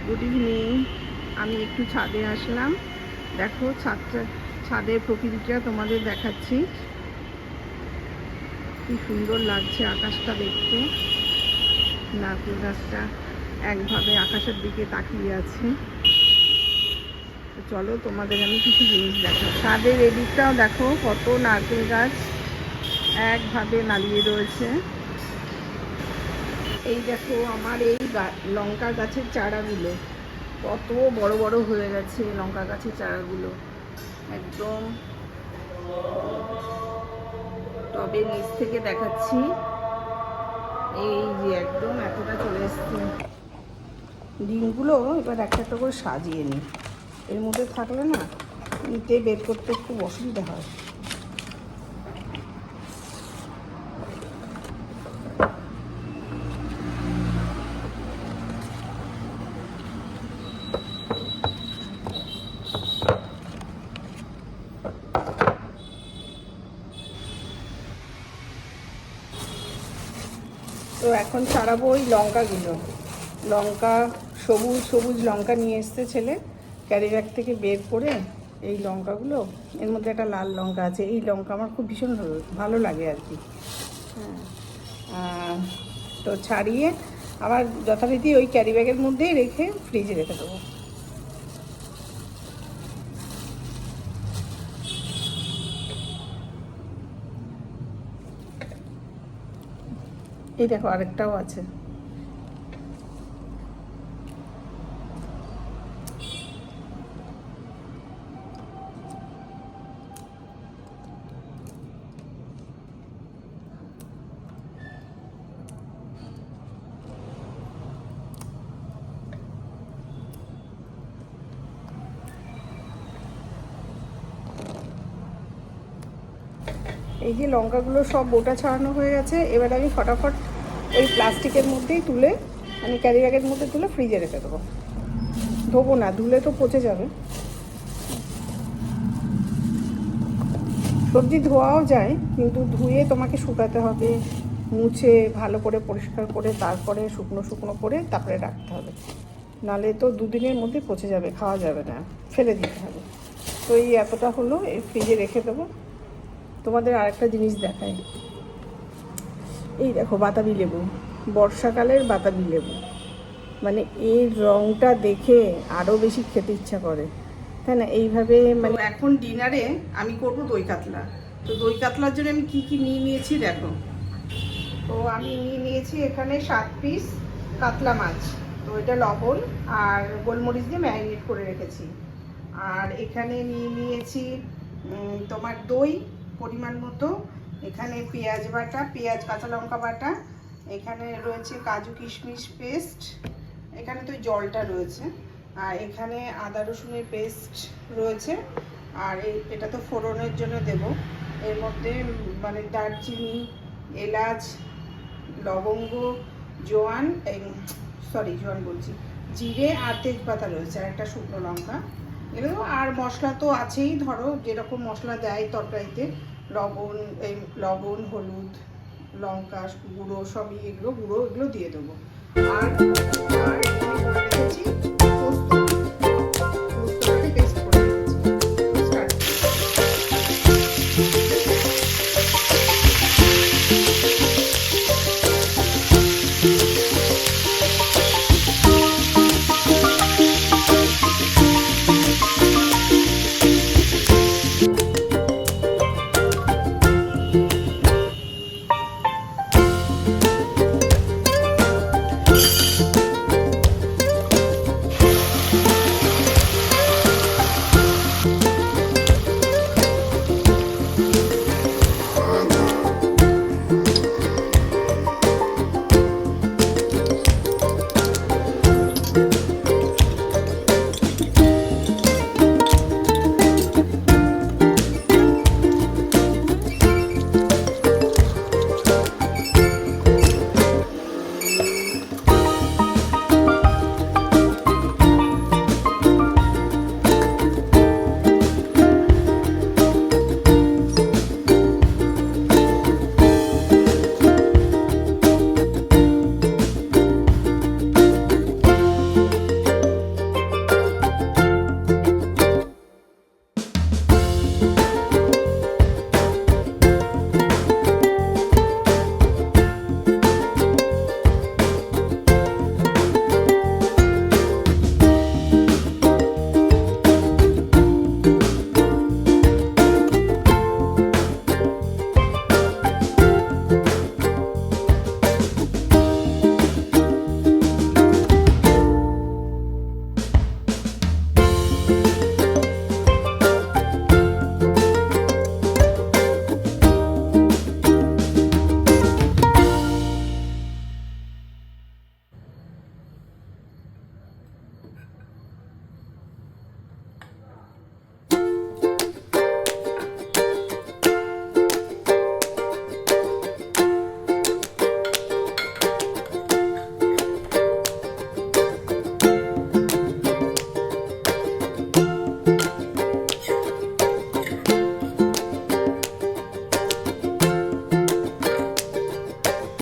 Good evening. আমি একটু ছাদে আসলাম। দেখো ছাদের প্রকৃতিটা তোমাদের দেখাচ্ছি। কি সুন্দর লাগছে আকাশটা দেখতে। নারকেল গাছটা একভাবে আকাশের দিকে তাকিয়ে আছে। চলো তোমাদের আমি কিছু জিনিস দেখো। ছাদের এদিকটাও দেখো, কত নারকেল গাছ একভাবে নালিয়ে রয়েছে। এই দেখো আমার এই লঙ্কা গাছের চারাগুলো কত বড় বড় হয়ে গেছে। লঙ্কা গাছের চারাগুলো একদম টবের নিচ থেকে দেখাচ্ছি। এই যে একদম এতটা চলে এসছে। ডিমগুলো এবার একটা একটা করে সাজিয়ে নিই। এর মধ্যে থাকলে না নিতে বের করতে একটু অসুবিধা হয়। তো এখন ছাড়াবো ওই লঙ্কাগুলো। লঙ্কা সবুজ সবুজ লঙ্কা নিয়ে এসছে ছেলে ক্যারি ব্যাগ থেকে বের করে। এই লঙ্কাগুলো, এর মধ্যে একটা লাল লঙ্কা আছে। এই লঙ্কা আমার খুব ভীষণ ভালো লাগে আর কি। হ্যাঁ, তো ছাড়িয়ে আবার যথারীতি ওই ক্যারি ব্যাগের মধ্যেই রেখে ফ্রিজে রেখে দেবো। এই দেখো আরেকটাও আছে। এই যে লঙ্কাগুলো সব বোটা ছাড়ানো হয়ে গেছে। এবার আমি ফটাফট ওই প্লাস্টিকের মধ্যেই তুলে, আমি ক্যারি ব্যাগের মধ্যে তুলে ফ্রিজে রেখে দেবো। ধোবো না, ধুলে তো পচে যাবে। সবজি ধোয়াও যায়, কিন্তু ধুয়ে তোমাকে শুকাতে হবে, মুছে ভালো করে পরিষ্কার করে তারপরে শুকনো শুকনো করে তারপরে রাখতে হবে। নালে তো দুদিনের মধ্যে পচে যাবে, খাওয়া যাবে না, ফেলে দিতে হবে। তো এই এতটা হলো, এই ফ্রিজে রেখে দেবো। তোমাদের আরেকটা জিনিস দেখাই। এই দেখো বাতাবি লেবু, বর্ষাকালের বাতাবি লেবু। মানে এর রঙটা দেখে আরও বেশি খেতে ইচ্ছা করে, তাই না? এইভাবে মানে এখন ডিনারে আমি করব দই কাতলা। তো দই কাতলার জন্য আমি কি কি নিয়ে নিয়েছি দেখো। তো আমি নিয়ে নিয়েছি এখানে 7 পিস কাতলা মাছ। তো এটা লবণ আর গোলমরিচ দিয়ে ম্যারিনেট করে রেখেছি। আর এখানে নিয়ে নিয়েছি তোমার দই পরিমাণ মতো। এখানে পেঁয়াজ বাটা, পেঁয়াজ কাঁচা লঙ্কা বাটা। এখানে রয়েছে কাজু কিশমিশ পেস্ট। এখানে তো জলটা রয়েছে। আর এখানে আদা রসুনের পেস্ট রয়েছে। আর এটা তো ফোড়নের জন্য দেব। এর মধ্যে মানে দারচিনি, এলাচ, লবঙ্গ, জোয়ান, জোয়ান বলছি, জিরে আর তেজপাতা রয়েছে, আর একটা শুকনো লঙ্কা। এগুলো আর মশলা তো আছেই, ধরো যেরকম মশলা দেয় তরকারিতে, লবণ, হলুদ, লঙ্কা গুঁড়ো সবই, এগুলো দিয়ে দেবো। আর